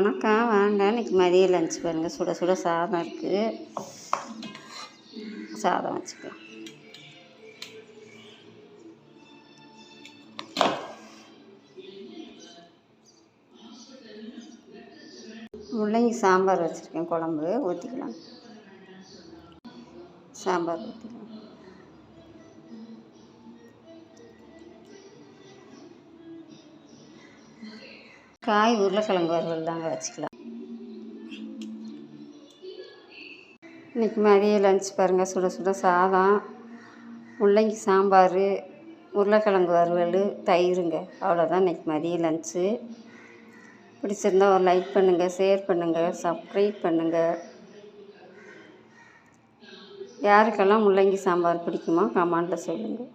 வணக்கம், வாங்க. இன்றைக்கி மதியம் லஞ்ச் பாருங்கள். சுட சுட சாதம் இருக்குது. சாதம் வச்சுக்கலாம். முள்ளங்கி சாம்பார் வச்சுருக்கேன். குழம்பு ஊற்றிக்கலாம். சாம்பார் ஊற்றிக்கலாம். காய் உருளைக்கிழங்கு வறுவல் தாங்க வச்சுக்கலாம். இன்றைக்கி மதியம் லஞ்ச் பாருங்கள். சுட சுட சாதம், முள்ளங்கி சாம்பார், உருளைக்கிழங்கு வறுவல், தயிருங்க. அவ்வளோதான் இன்றைக்கி மதியம் லஞ்சு. பிடிச்சிருந்தா ஒரு லைக் பண்ணுங்கள், ஷேர் பண்ணுங்கள், சப்ஸ்கிரைப் பண்ணுங்கள். யாருக்கெல்லாம் முள்ளங்கி சாம்பார் பிடிக்குமோ கமெண்ட்டில் சொல்லுங்கள்.